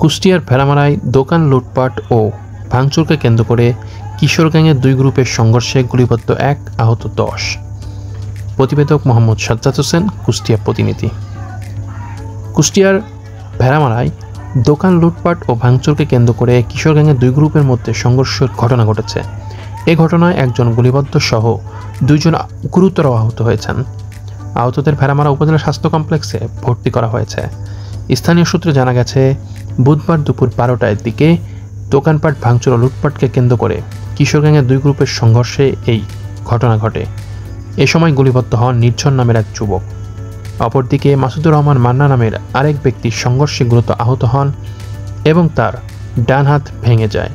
কুষ্টিয়ার ভেড়ামারায় দোকান লুটপাট ও ভাঙচুরকে কেন্দ্র করে কিশোর গ্যাংয়ের দুই গ্রুপের সংঘর্ষে গুলিবিদ্ধ 1, আহত 10। প্রতিবেদক মোহাম্মদ সাজ্জাদ হোসেন, কুষ্টিয়া প্রতিনিধি। কুষ্টিয়ার ভেড়ামারায় দোকান লুটপাট ও ভাঙচুরকে কেন্দ্র করে কিশোর গ্যাংয়ের দুই গ্রুপের মধ্যে সংঘর্ষের ঘটনা ঘটেছে। এ ঘটনায় একজন গুলিবিদ্ধ সহ 2 জন গুরুতর আহত হয়েছেন। আহতদের ভেড়ামারা উপজেলা স্বাস্থ্য কমপ্লেক্সে ভর্তি করা হয়েছে। স্থানীয় সূত্রে জানা গেছে, বুধবার দুপুর 12টার দিকে দোকানপাট ভাঙচুর ও লুটপাটকে কেন্দ্র করে কিশোর গ্যাংয়ের দুই গ্রুপের সংঘর্ষে এই ঘটনা ঘটে। এ সময় গুলিবিদ্ধ হন নির্ঝর নামের এক যুবক। অপরদিকে মাসুদুর রহমান মান্না নামের আরেক ব্যক্তি সংঘর্ষে গুরুতর আহত হন এবং তার ডান হাত ভেঙে যায়।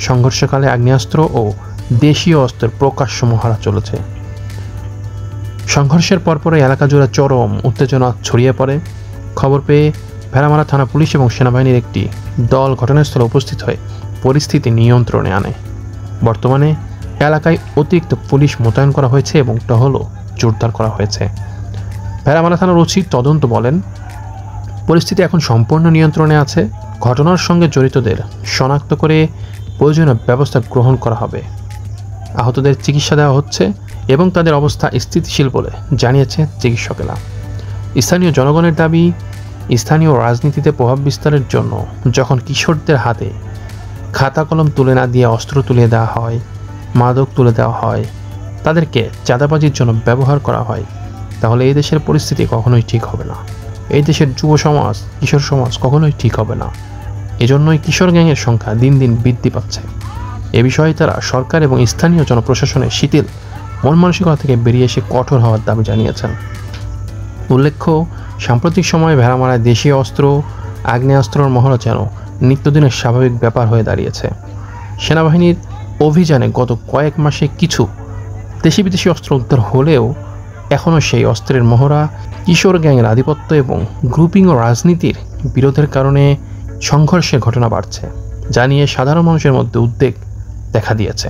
সংঘর্ষকালে আগ্নেয়াস্ত্র ও দেশীয় অস্ত্রের প্রকাশ্য মহড়া চলেছে। সংঘর্ষের পরপরই এলাকা জুড়ে চরম উত্তেজনা ছড়িয়ে পড়ে। খবর পেয়ে ভেড়ামারা থানা পুলিশ এবং সেনাবাহিনীর একটি দল ঘটনাস্থলে উপস্থিত হয়ে পরিস্থিতি নিয়ন্ত্রণে আনে। বর্তমানে এলাকায় অতিরিক্ত পুলিশ মোতায়েন করা হয়েছে এবং টহলও জোরদার করা হয়েছে। ভেড়ামারা থানার ওসি তদন্ত বলেন, পরিস্থিতি এখন সম্পূর্ণ নিয়ন্ত্রণে আছে। ঘটনার সঙ্গে জড়িতদের শনাক্ত করে প্রয়োজনীয় ব্যবস্থা গ্রহণ করা হবে। আহতদের চিকিৎসা দেওয়া হচ্ছে এবং তাদের অবস্থা স্থিতিশীল বলে জানিয়েছে চিকিৎসকেরা। স্থানীয় জনগণের দাবি, স্থানীয় রাজনীতিতে প্রভাব বিস্তারের জন্য যখন কিশোরদের হাতে খাতা কলম তুলে না দিয়ে অস্ত্র তুলে দেওয়া হয়, মাদক তুলে দেওয়া হয়, তাদেরকে চাঁদাবাজির জন্য ব্যবহার করা হয়, তাহলে এই দেশের পরিস্থিতি কখনোই ঠিক হবে না। এই দেশের যুব সমাজ, কিশোর সমাজ কখনোই ঠিক হবে না। এজন্যই কিশোর গ্যাংয়ের সংখ্যা দিন দিন বৃদ্ধি পাচ্ছে। এ বিষয়ে তারা সরকার এবং স্থানীয় জনপ্রশাসনের শিথিল মন মানসিকতা থেকে বেরিয়ে এসে কঠোর হওয়ার দাবি জানিয়েছেন। উল্লেখ্য, সাম্প্রতিক সময়ে ভেড়ামারায় দেশীয় অস্ত্র, আগ্নেয়াস্ত্রের মহড়া যেন নিত্যদিনের স্বাভাবিক ব্যাপার হয়ে দাঁড়িয়েছে। সেনাবাহিনীর অভিযানে গত কয়েক মাসে কিছু দেশি বিদেশি অস্ত্র উদ্ধার হলেও এখনও সেই অস্ত্রের মহড়া, কিশোর গ্যাংয়ের আধিপত্য এবং গ্রুপিং ও রাজনীতির বিরোধের কারণে সংঘর্ষের ঘটনা বাড়ছে, যা নিয়ে সাধারণ মানুষের মধ্যে উদ্বেগ দেখা দিয়েছে।